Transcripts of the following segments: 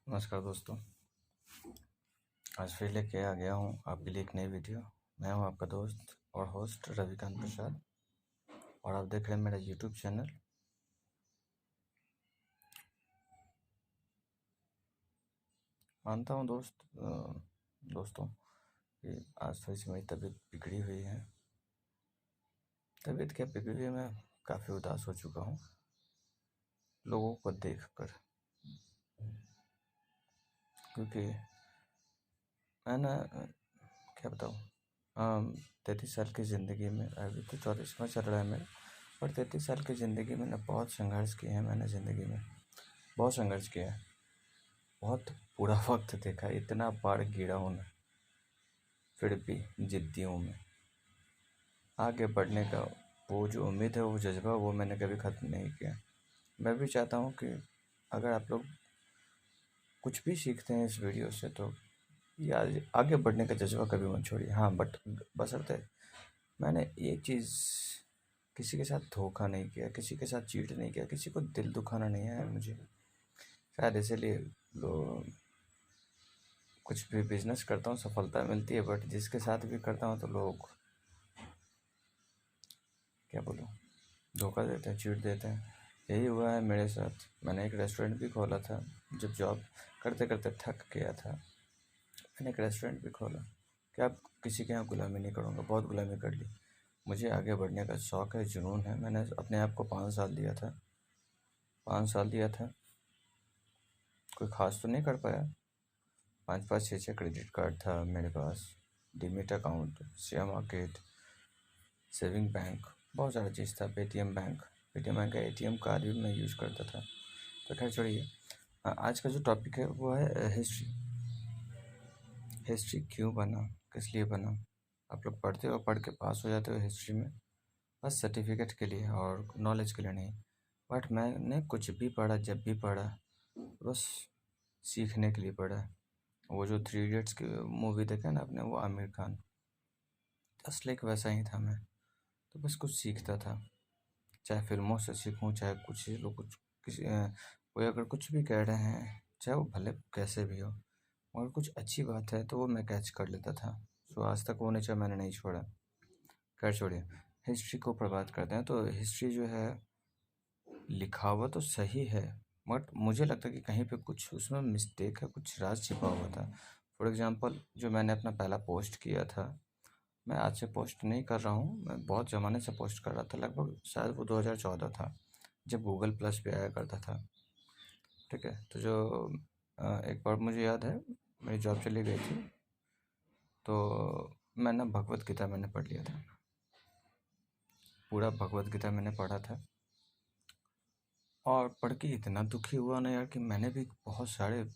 नमस्कार दोस्तों। आज फिर लेके आ गया हूँ आपके लिए एक नई वीडियो। मैं हूँ आपका दोस्त और होस्ट रविकांत प्रसाद और आप देख रहे हैं मेरा यूट्यूब चैनल। मानता हूँ दोस्तों कि आज थोड़ी सी मेरी तबीयत बिगड़ी हुई है। तबीयत क्या बिगड़ी हुई, मैं काफ़ी उदास हो चुका हूँ लोगों को देखकर, क्योंकि मैं ना क्या बताऊँ, 33 साल की ज़िंदगी में, अभी तो 34वां चल रहा है मेरा, और 33 साल की ज़िंदगी में ना बहुत संघर्ष किए हैं मैंने ज़िंदगी में, बहुत संघर्ष किया है, बहुत बुरा वक्त देखा, इतना बार गिरा हूँ ना, फिर भी जिद्दी हूँ मैं। आगे बढ़ने का वो जो उम्मीद है, वो जज्बा, वो मैंने कभी ख़त्म नहीं किया। मैं भी चाहता हूँ कि अगर आप लोग कुछ भी सीखते हैं इस वीडियो से, तो या आगे बढ़ने का जज्बा कभी मत छोड़िए। हाँ, बट बशर्ते मैंने एक चीज़, किसी के साथ धोखा नहीं किया, किसी के साथ चीट नहीं किया, किसी को दिल दुखाना नहीं है मुझे। शायद इसीलिए कुछ भी बिजनेस करता हूँ सफलता मिलती है, बट जिसके साथ भी करता हूँ तो लोग, क्या बोलूँ, धोखा देते हैं, चीट देते हैं। यही हुआ है मेरे साथ। मैंने एक रेस्टोरेंट भी खोला था, जब जॉब करते करते थक गया था, मैंने एक रेस्टोरेंट भी खोला कि अब किसी के यहाँ गुलामी नहीं करूँगा। बहुत गुलामी कर ली। मुझे आगे बढ़ने का शौक़ है, जुनून है। मैंने अपने आप को 5 साल दिया था, 5 साल दिया था। कोई ख़ास तो नहीं कर पाया। 5 6 क्रेडिट कार्ड था मेरे पास, demat account, share market, saving bank, बहुत सारा चीज़ था। पेटीएम बैंक का एटीएम कार्ड भी मैं यूज़ करता था। तो खैर छोड़िए, आज का जो टॉपिक है वो है हिस्ट्री। हिस्ट्री क्यों बना, किस लिए बना। आप लोग पढ़ते हो, पढ़ के पास हो जाते हो हिस्ट्री में, बस सर्टिफिकेट के लिए और नॉलेज के लिए नहीं। बट मैंने कुछ भी पढ़ा, जब भी पढ़ा, बस सीखने के लिए पढ़ा। वो जो 3 इडियट्स की मूवी देखा ना आपने, वो आमिर खान, जस्ट लाइक वैसा ही था मैं। तो बस कुछ सीखता था, चाहे फिल्मों से सीखूं, चाहे कुछ लोग कुछ कोई अगर कुछ भी कह रहे हैं, चाहे वो भले कैसे भी हो, मगर कुछ अच्छी बात है तो वो मैं कैच कर लेता था। सो आज तक वो नेचर मैंने नहीं छोड़ा। खैर छोड़िए, हिस्ट्री को पर बात करते हैं। तो हिस्ट्री जो है, लिखा हुआ तो सही है, बट मुझे लगता है कि कहीं पे कुछ उसमें मिस्टेक है, कुछ राज छिपा हुआ था। फॉर एग्ज़ाम्पल, जो मैंने अपना पहला पोस्ट किया था, मैं आज से पोस्ट नहीं कर रहा हूँ, मैं बहुत ज़माने से पोस्ट कर रहा था। लगभग शायद वो 2014 था, जब गूगल प्लस पे आया करता था। ठीक है, तो जो एक बार मुझे याद है, मेरी जॉब चली गई थी, तो मैं ना भगवत गीता मैंने पढ़ लिया था, पूरा भगवत गीता मैंने पढ़ा था। और पढ़ के इतना दुखी हुआ ना यार, कि मैंने भी बहुत सारे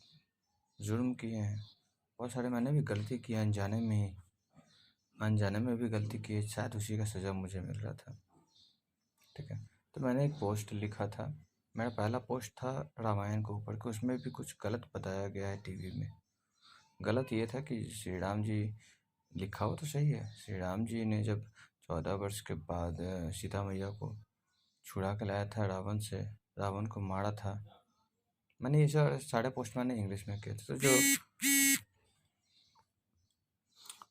जुर्म किए हैं, बहुत सारे मैंने भी गलती की है, अनजाने में भी गलती की है। शायद उसी का सज़ा मुझे मिल रहा था। ठीक है, तो मैंने एक पोस्ट लिखा था, मेरा पहला पोस्ट था रामायण के ऊपर, कि उसमें भी कुछ गलत बताया गया है टीवी में। गलत ये था कि श्री राम जी, लिखा हो तो सही है, श्री राम जी ने जब 14 वर्ष के बाद सीता मैया को छुड़ा के लाया था रावण से, रावण को मारा था। मैंने ये सारे पोस्ट मैंने इंग्लिश में किए थे। तो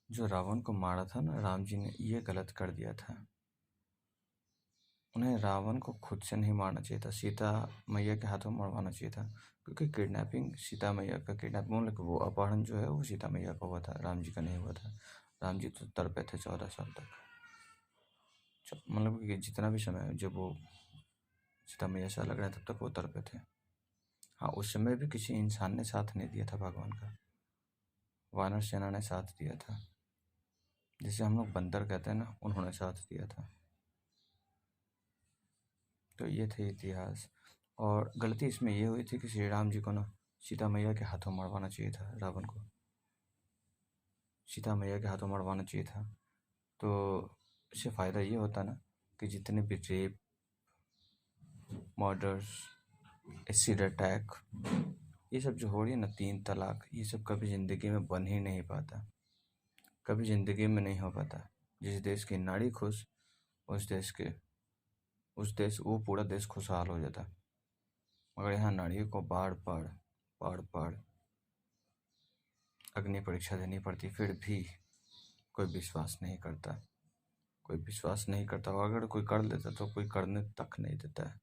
जो रावण को मारा था ना राम जी ने, ये गलत कर दिया था। उन्हें रावण को खुद से नहीं मारना चाहिए था, सीता मैया के हाथों मरवाना चाहिए था। क्योंकि किडनैपिंग, सीता मैया का किडनैपिंग, मतलब वो अपहरण जो है वो सीता मैया का हुआ था, राम जी का नहीं हुआ था। राम जी तो तड़पे थे 14 साल तक, मतलब कि जितना भी समय जब वो सीता मैया से अलग रहे, तब तक वो तड़पे थे। हाँ, उस समय भी किसी इंसान ने साथ नहीं दिया था भगवान का, वानर सेना ने साथ दिया था, जिसे हम लोग बंदर कहते हैं ना, उन्होंने साथ दिया था। तो ये थे इतिहास। और गलती इसमें ये हुई थी कि श्री राम जी को ना सीता मैया के हाथों मरवाना चाहिए था, रावण को सीता मैया के हाथों मरवाना चाहिए था। तो इससे फ़ायदा ये होता ना कि जितने भी रेप, मर्डर्स, एसिड अटैक, ये सब जो हो रही है ना, 3 तलाक, ये सब कभी ज़िंदगी में बन ही नहीं पाता, कभी ज़िंदगी में नहीं हो पाता। जिस देश की नारी खुश, वो पूरा देश खुशहाल हो जाता। मगर यहाँ नारियों को बाढ़ पड़ अग्नि परीक्षा देनी पड़ती, फिर भी कोई विश्वास नहीं करता, कोई विश्वास नहीं करता, और अगर कोई कर लेता तो कोई करने तक नहीं देता है।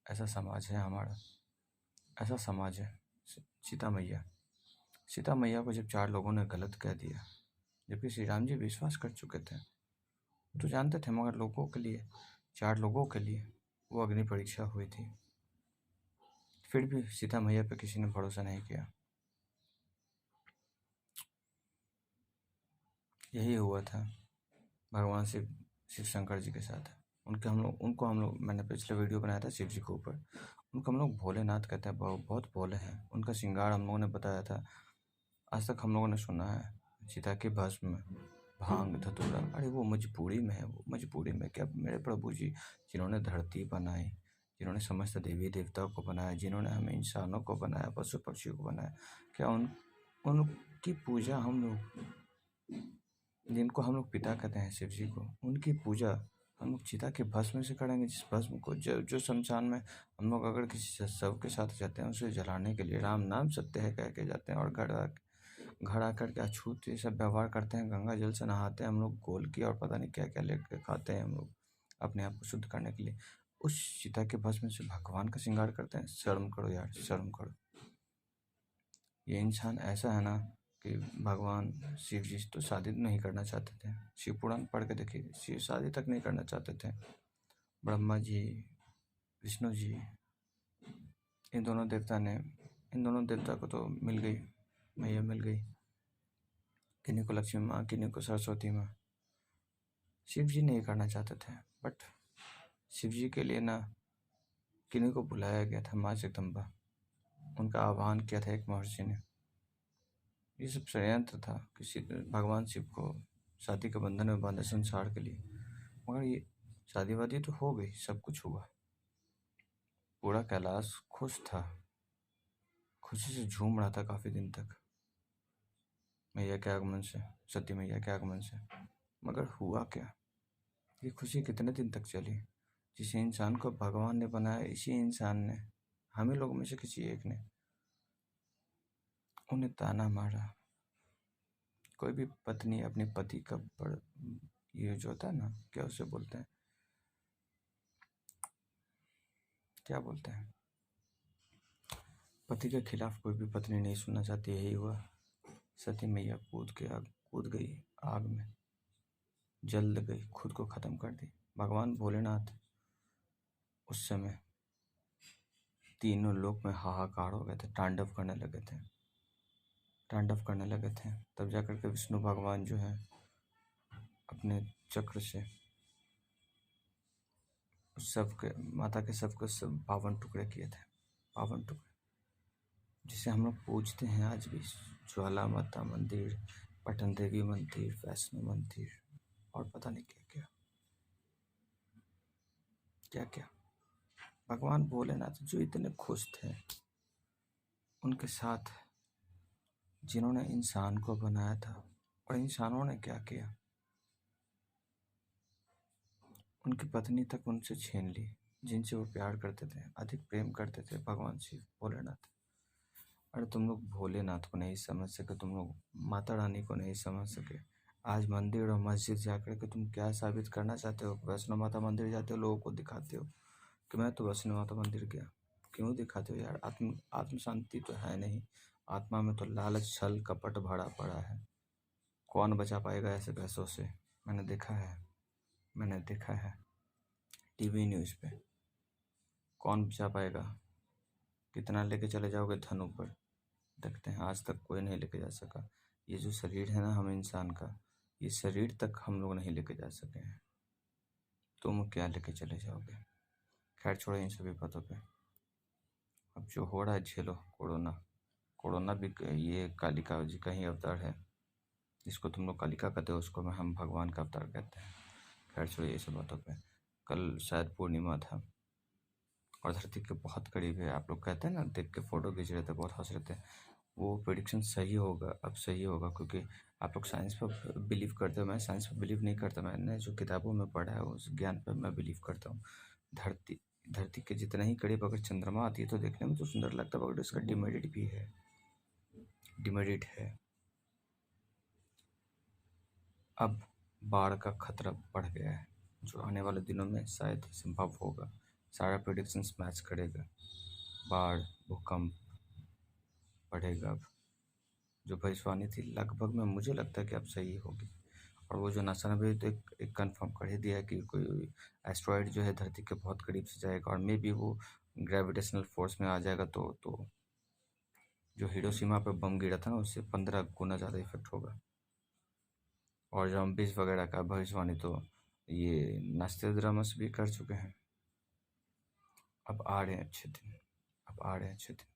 ऐसा समाज है हमारा, ऐसा समाज है। सीता मैया, सीता मैया को जब 4 लोगों ने गलत कह दिया, जबकि श्री राम जी विश्वास कर चुके थे, तो जानते थे, मगर लोगों के लिए, 4 लोगों के लिए वो अग्नि परीक्षा हुई थी, फिर भी सीता मैया पे किसी ने भरोसा नहीं किया। यही हुआ था भगवान शिव शंकर जी के साथ। उनको हम लोग मैंने पिछले वीडियो बनाया था शिव जी के ऊपर, उनको हम लोग भोलेनाथ कहते हैं, बहुत भोले हैं। उनका श्रृंगार हम लोगों ने बताया था, आज तक हम लोगों ने सुना है सीता के भस्म में भांग धतूरा, अरे वो मजबूरी में है, वो मजबूरी में क्या मेरे प्रभु जी, जिन्होंने धरती बनाई, जिन्होंने समस्त देवी देवताओं को बनाया, जिन्होंने हमें इंसानों को बनाया, पशु पक्षियों को बनाया, क्या उनकी पूजा हम लोग, जिनको हम लोग पिता कहते हैं शिव जी को, उनकी पूजा हम लोग चिता के भस्म से करेंगे? जिस भस्म को जो शमशान में हम लोग अगर किसी शव के साथ जाते हैं, उसे जलाने के लिए राम नाम सत्य है कह के जाते हैं, और घर आकर के अछूत ये सब व्यवहार करते हैं, गंगा जल से नहाते हैं हम लोग, गोल की और पता नहीं क्या क्या लेकर खाते हैं हम लोग अपने आप को शुद्ध करने के लिए, उस चिता के भस्म से भगवान का श्रृंगार करते हैं। शर्म करो यार, शर्म करो। ये इंसान ऐसा है ना कि भगवान शिव जी तो शादी नहीं करना चाहते थे, शिव पुराण पढ़ के देखिए, शिव शादी तक नहीं करना चाहते थे। ब्रह्मा जी, विष्णु जी, इन दोनों देवता को तो मिल गई मैया, मिल गई, किन्हीं को लक्ष्मी माँ, किन्हीं को सरस्वती माँ। शिव जी नहीं करना चाहते थे, बट शिव जी के लिए ना किन्हीं को बुलाया गया था, माँ जगदम्बा, उनका आह्वान किया था एक महर्षि ने। ये सब षड्यंत्र था कि भगवान शिव को शादी के बंधन में बांधे संसार के लिए, मगर ये शादी वादी तो हो गई, सब कुछ हुआ, पूरा कैलाश खुश था, खुशी से झूम रहा था काफी दिन तक मैया के आगमन से, सती मैया के आगमन से। मगर हुआ क्या? ये खुशी कितने दिन तक चली? जिस इंसान को भगवान ने बनाया, इसी इंसान ने, हमें लोगों में से किसी एक ने उन्हें ताना मारा। कोई भी पत्नी अपने पति का ये जो होता है ना, क्या उसे बोलते हैं, क्या बोलते हैं, पति के खिलाफ कोई भी पत्नी नहीं सुनना चाहती। यही हुआ, सती मैया कूद गई आग में, जल गई, खुद को खत्म कर दी। भगवान भोलेनाथ उस समय तीनों लोक में हाहाकार हो गए थे, तांडव करने लगे थे। तब जाकर के विष्णु भगवान जो है अपने चक्र से उस सबके माता के सबको सब 52 टुकड़े किए थे, 52 टुकड़े, जिसे हम लोग पूजते हैं आज भी। ज्वाला माता मंदिर, पटन देवी मंदिर, वैष्णो मंदिर, और पता नहीं क्या क्या। भगवान भोलेनाथ जो इतने खुश थे उनके साथ, जिन्होंने इंसान को बनाया था, और इंसानों ने क्या किया, उनकी पत्नी तक उनसे छीन ली, जिनसे वो प्यार करते थे, अधिक प्रेम करते थे, भगवान शिव भोलेनाथ। अरे तुम लोग भोलेनाथ को नहीं समझ सके, तुम लोग माता रानी को नहीं समझ सके। आज मंदिर और मस्जिद जाकर के तुम क्या साबित करना चाहते हो? वैष्णो माता मंदिर जाते हो, लोगों को दिखाते हो कि मैं तो वैष्णो माता मंदिर गया। क्यों दिखाते हो यार? आत्म शांति तो है नहीं, आत्मा में तो लालच छल कपट भरा पड़ा है। कौन बचा पाएगा ऐसे पैसों से? मैंने देखा है टीवी न्यूज़ पे, कौन बचा पाएगा? कितना लेके चले जाओगे धन ऊपर? देखते हैं, आज तक कोई नहीं लेके जा सका। ये जो शरीर है ना हम इंसान का, ये शरीर तक हम लोग नहीं लेके जा सके हैं, तुम क्या लेके चले जाओगे? खैर छोड़ो इन सभी बातों पे। अब जो हो रहा है झेलो। कोरोना भी ये कालिका जी का ही अवतार है। जिसको तुम लोग कालिका कहते हो, उसको हम भगवान का अवतार कहते हैं। खैर छोड़िए ये सब बातों पे। कल शायद पूर्णिमा था और धरती के बहुत करीब है। आप लोग कहते हैं ना, देख के फोटो खींच रहे थे, बहुत हंस रहे थे। वो प्रेडिक्शन सही होगा, अब सही होगा, क्योंकि आप लोग साइंस पर बिलीव करते हो। मैं साइंस पर बिलीव नहीं करता, मैंने जो किताबों में पढ़ा है उस ज्ञान पर मैं बिलीव करता हूँ। धरती के जितना ही करीब अगर चंद्रमा आती है तो देखने में तो सुंदर लगता है, बट उसका डिमेरिट भी है, डिमेरिट है। अब बाढ़ का खतरा बढ़ गया है, जो आने वाले दिनों में शायद संभव होगा। सारा प्रेडिक्शंस मैच करेगा। बाढ़, भूकंप बढ़ेगा अब। जो भविष्यवाणी थी लगभग में मुझे लगता है कि अब सही होगी। और वो जो नासा ने भी तो एक कंफर्म कर ही दिया है कि कोई एस्ट्रॉयड जो है धरती के बहुत करीब से जाएगा और मे बी वो ग्रेविटेशनल फोर्स में आ जाएगा, तो जो हिरोशिमा पे बम गिरा था ना उससे 15 गुना ज़्यादा इफेक्ट होगा। और जॉम्बीज वगैरह का भविष्यवाणी तो ये नास्ट्राडामस भी कर चुके हैं। अब आ रहे हैं अच्छे दिन, अब आ रहे हैं अच्छे दिन।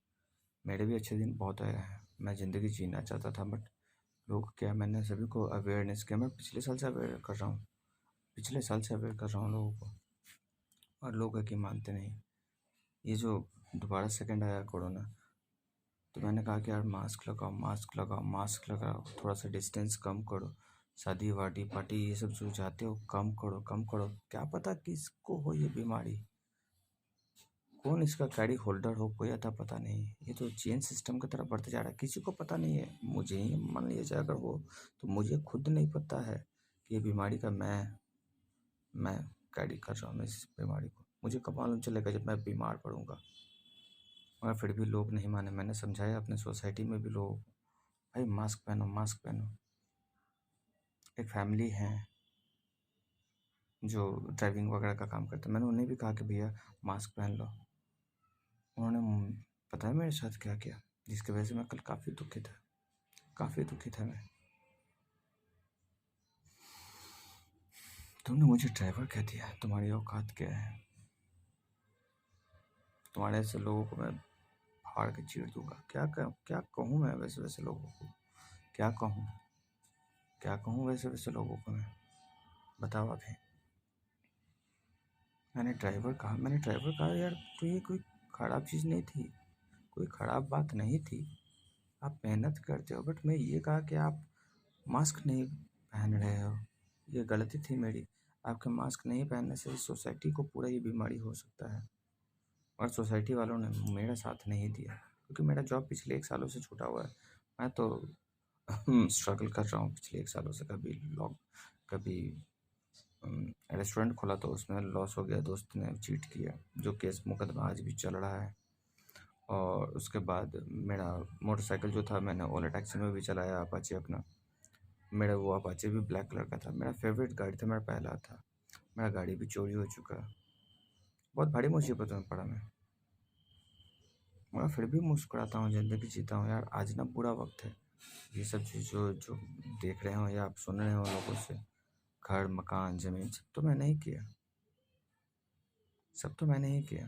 मेरे भी अच्छे दिन बहुत आए हैं। मैं ज़िंदगी जीना चाहता था, बट लोग क्या, मैंने सभी को अवेयरनेस किया। मैं पिछले साल से अवेयर कर रहा हूँ, पिछले साल से अवेयर कर रहा हूँ लोगों को, और लोग है कि मानते नहीं। ये जो दोबारा सेकंड आया कोरोना, तो मैंने कहा कि यार मास्क लगाओ, मास्क लगाओ, मास्क लगाओ, थोड़ा सा डिस्टेंस कम करो, शादी वादी पार्टी ये सब जो जाते हो कम करो, कम करो। क्या पता किसको हो ये बीमारी, कौन इसका कैरी होल्डर हो, कोई अता पता नहीं। ये तो चेन सिस्टम की तरफ बढ़ते जा रहा है, किसी को पता नहीं है। मुझे ही मान लिया जाए अगर वो, तो मुझे खुद नहीं पता है कि ये बीमारी का मैं कैरी कर रहा हूँ इस बीमारी को। मुझे कब मालूम चलेगा, जब मैं बीमार पड़ूंगा। और फिर भी लोग नहीं माने। मैंने समझाया अपने सोसाइटी में भी लोग, भाई मास्क पहनो, मास्क पहनो। एक फैमिली है जो ड्राइविंग वगैरह का काम करते हैं, मैंने उन्हें भी कहा कि भैया मास्क पहन लो। उन्होंने पता है मेरे साथ क्या किया, जिसकी वजह से मैं कल काफ़ी दुखी था, काफ़ी दुखी था मैं। तुमने मुझे ड्राइवर कह दिया, तुम्हारी औकात क्या है? तुम्हारे ऐसे लोगों को मैं फाड़ के चीर दूंगा। क्या कहूँ मैं वैसे वैसे लोगों को, क्या कहूँ, क्या कहूँ वैसे वैसे लोगों को मैं, बताओ अभी। मैंने ड्राइवर कहा यार, तो ये कोई ख़राब चीज़ नहीं थी, कोई ख़राब बात नहीं थी। आप मेहनत करते हो, बट मैं ये कहा कि आप मास्क नहीं पहन रहे हो, ये गलती थी मेरी। आपके मास्क नहीं पहनने से सोसाइटी को पूरा ये बीमारी हो सकता है। और सोसाइटी वालों ने मेरा साथ नहीं दिया, क्योंकि मेरा जॉब पिछले 1 सालों से छूटा हुआ है। मैं तो स्ट्रगल कर रहा हूँ पिछले 1 सालों से। कभी रेस्टोरेंट खोला तो उसमें लॉस हो गया, दोस्त ने चीट किया, जो केस मुकदमा आज भी चल रहा है। और उसके बाद मेरा मोटरसाइकिल जो था, मैंने ओला टैक्सी में भी चलाया अपाचे अपना। मेरा वो अपाचे भी ब्लैक कलर का था, मेरा फेवरेट गाड़ी था, मेरा पहला था। मेरा गाड़ी भी चोरी हो चुका, बहुत भारी मुसीबत में पड़ा मैं, मगर फिर भी मुस्कुराता हूँ, ज़िंदगी जीता हूँ यार। आज ना बुरा वक्त है। ये सब चीज़ जो जो देख रहे हो या आप सुन रहे हो लोगों से, घर मकान ज़मीन, सब तो मैंने ही किया, सब तो मैंने ही किया।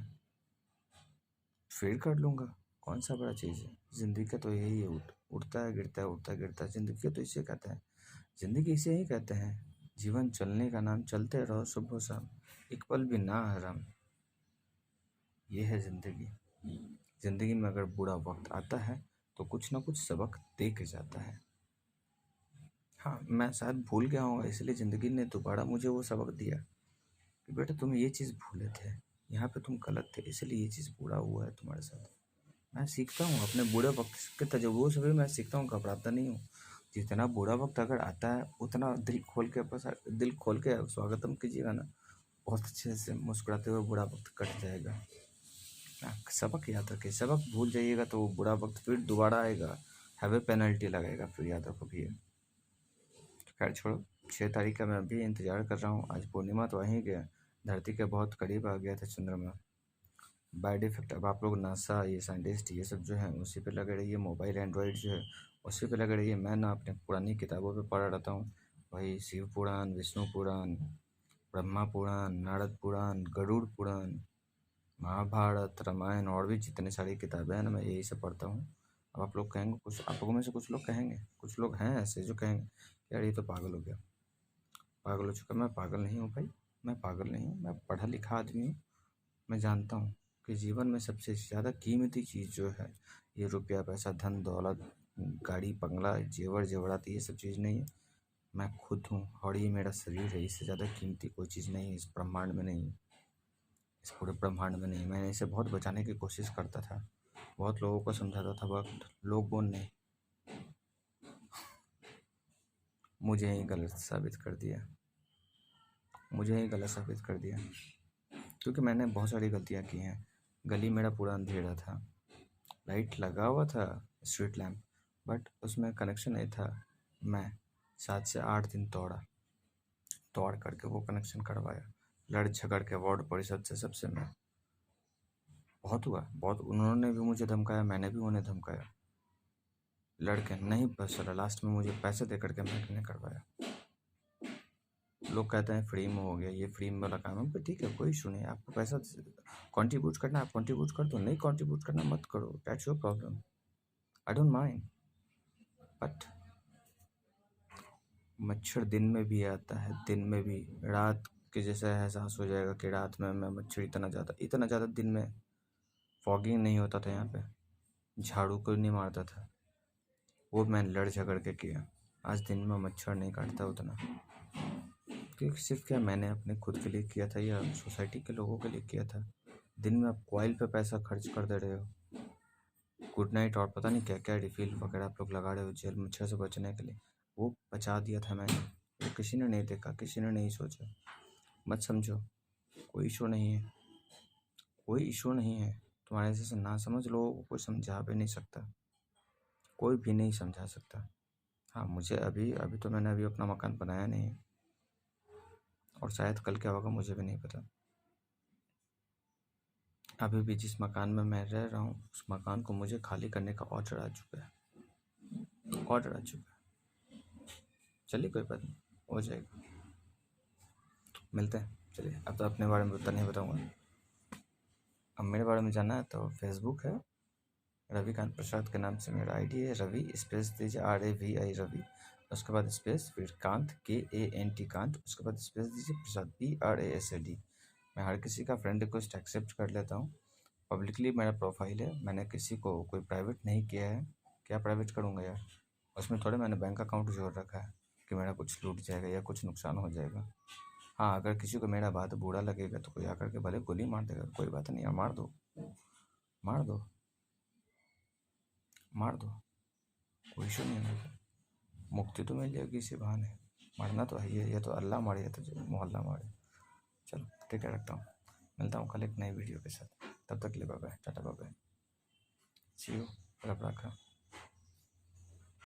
फिर कर लूँगा, कौन सा बड़ा चीज़ है। ज़िंदगी का तो यही है, उठता है गिरता है, उठता है गिरता है। ज़िंदगी तो इसे कहते हैं, ज़िंदगी इसे ही कहते हैं। जीवन चलने का नाम, चलते रहो सुबह शाम, एक पल भी ना आराम। ये है ज़िंदगी। ज़िंदगी में अगर बुरा वक्त आता है तो कुछ ना कुछ सबक दे के जाता है। हाँ, मैं शायद भूल गया हूँ, इसलिए ज़िंदगी ने दोबारा मुझे वो सबक दिया कि बेटा तुम ये चीज़ भूले थे, यहाँ पे तुम गलत थे, इसलिए ये चीज़ बुरा हुआ है तुम्हारे साथ। मैं सीखता हूँ अपने बुरे वक्त के तजुर्बों से भी, मैं सीखता हूँ, घबराता नहीं हूँ। जितना बुरा वक्त अगर आता है उतना दिल खोल के स्वागतम कीजिएगा ना, बहुत अच्छे से मुस्कुराते हुए बुरा वक्त कट जाएगा। सबक याद रखिए, सबक भूल जाइएगा तो वो बुरा वक्त फिर दोबारा आएगा, हैवे पेनल्टी लगेगा, फिर याद रखो भैया। तो खैर छोड़ो, 6 तारीख का मैं अभी इंतज़ार कर रहा हूँ। आज पूर्णिमा तो आ ही गया, धरती के बहुत करीब आ गया था चंद्रमा। बाय डिफेक्ट अब आप लोग नासा, ये साइंटिस्ट, ये सब जो है उसी पे लगे रहिए, मोबाइल एंड्रॉयड जो है उसी पे लगे रहिए। मैं ना अपने पुरानी किताबों पे पढ़ा रहता हूँ, वही शिव पुराण, विष्णु पुराण, ब्रह्मा पुराण, नारद पुराण, गरुड़ पुराण, महाभारत, रामायण, और भी जितनी सारी किताबें हैं ना, मैं यही सब पढ़ता हूँ। अब आप लोग कहेंगे, कुछ आप लोगों में से कुछ लोग कहेंगे, कुछ लोग हैं ऐसे जो कहेंगे यार ये तो पागल हो गया, पागल हो चुका। मैं पागल नहीं हूँ भाई, मैं पागल नहीं हूँ, मैं पढ़ा लिखा आदमी हूँ। मैं जानता हूँ कि जीवन में सबसे ज़्यादा कीमती चीज़ जो है, ये रुपया पैसा धन दौलत गाड़ी बंगला जेवर जेवरात, ये सब चीज़ नहीं है। मैं खुद हूँ और ये मेरा शरीर है, इससे ज़्यादा कीमती कोई चीज़ नहीं है इस ब्रह्मांड में, नहीं, इस पूरे ब्रह्मांड में नहीं। मैंने इसे बहुत बचाने की कोशिश करता था, बहुत लोगों को समझाता था, बट लोगों ने मुझे ही गलत साबित कर दिया, मुझे ही गलत साबित कर दिया, क्योंकि मैंने बहुत सारी गलतियाँ की हैं। गली मेरा पूरा अंधेरा था, लाइट लगा हुआ था, स्ट्रीट लैम्प, बट उसमें कनेक्शन नहीं था। मैं 7 से 8 दिन तोड़ करके वो कनेक्शन करवाया, लड़ झगड़ के वार्ड परिषद से सबसे। मैं बहुत हुआ, बहुत, उन्होंने भी मुझे धमकाया, मैंने भी उन्हें धमकाया, लड़के नहीं बस चला, लास्ट में मुझे पैसे दे करके मैंने करवाया। लोग कहते हैं फ्री में हो गया, ये फ्री में वाला काम है, पर ठीक है, कोई इशू नहीं, आपको पैसा कंट्रीब्यूट करना, आप कंट्रीब्यूट कर दो, नहीं कंट्रीब्यूट करना मत करो, that's your problem, I don't mind. But मच्छर दिन में भी आता है, दिन में भी, रात के जैसा एहसास हो जाएगा कि रात में मैं मच्छर इतना ज़्यादा दिन में फॉगिंग नहीं होता था, यहाँ पे झाड़ू कोई नहीं मारता था, वो मैं लड़ झगड़ के किया। आज दिन में मच्छर नहीं काटता उतना, क्योंकि सिर्फ क्या मैंने अपने खुद के लिए किया था या सोसाइटी के लोगों के लिए किया था। दिन में आप कॉइल पे पैसा खर्च कर दे रहे हो, गुड नाइट और पता नहीं क्या क्या रिफिल वगैरह आप लोग लगा रहे हो जेल मच्छर से बचने के लिए, वो बचा दिया था मैंने, वो किसी ने नहीं देखा, किसी ने नहीं सोचा। मत समझो, कोई इशू नहीं है, कोई इशू नहीं है, तुम्हारे जैसे ना समझ लोगों को कोई समझा भी नहीं सकता, कोई भी नहीं समझा सकता। हाँ, मुझे अभी अभी तो मैंने अभी अपना मकान बनाया नहीं है, और शायद कल क्या होगा मुझे भी नहीं पता। अभी भी जिस मकान में मैं रह रहा हूँ, उस मकान को मुझे खाली करने का ऑर्डर आ चुका है, ऑर्डर आ चुका है। चलिए कोई बात नहीं, हो जाएगा, मिलते हैं। चलिए, अब तो अपने बारे में उतना नहीं बताऊँगा, अब मेरे बारे में जानना है तो फेसबुक है, रविकांत प्रसाद के नाम से मेरा आईडी है, रवि स्पेस दीजिए RAVI रवि, उसके बाद स्पेस फिर कांत KANT कांत, उसके बाद स्पेस दीजिए प्रसाद PRASAD। मैं हर किसी का फ्रेंड रिक्वेस्ट एक्सेप्ट कर लेता हूँ, पब्लिकली मेरा प्रोफाइल है, मैंने किसी को कोई प्राइवेट नहीं किया है। क्या प्राइवेट करूँगा यार, उसमें थोड़े मैंने बैंक अकाउंट जोड़ रखा है कि मेरा कुछ लूट जाएगा या कुछ नुकसान हो जाएगा। हाँ, अगर किसी को मेरा बात बुरा लगेगा तो कोई आकर के भले गोली मार देगा, कोई बात नहीं यार, मार दो, मार दो, मार दो, कोई इशू नहीं है, मुक्ति तो मिल जाएगी इसी बहाने, मरना तो है ही है, या तो अल्लाह मारे या तो मोहल्ला मारे। चलो ठीक है, रखता हूँ, मिलता हूँ कल एक नई वीडियो के साथ, तब तक के लिए bye bye, tata bye bye, see you, रब रखा।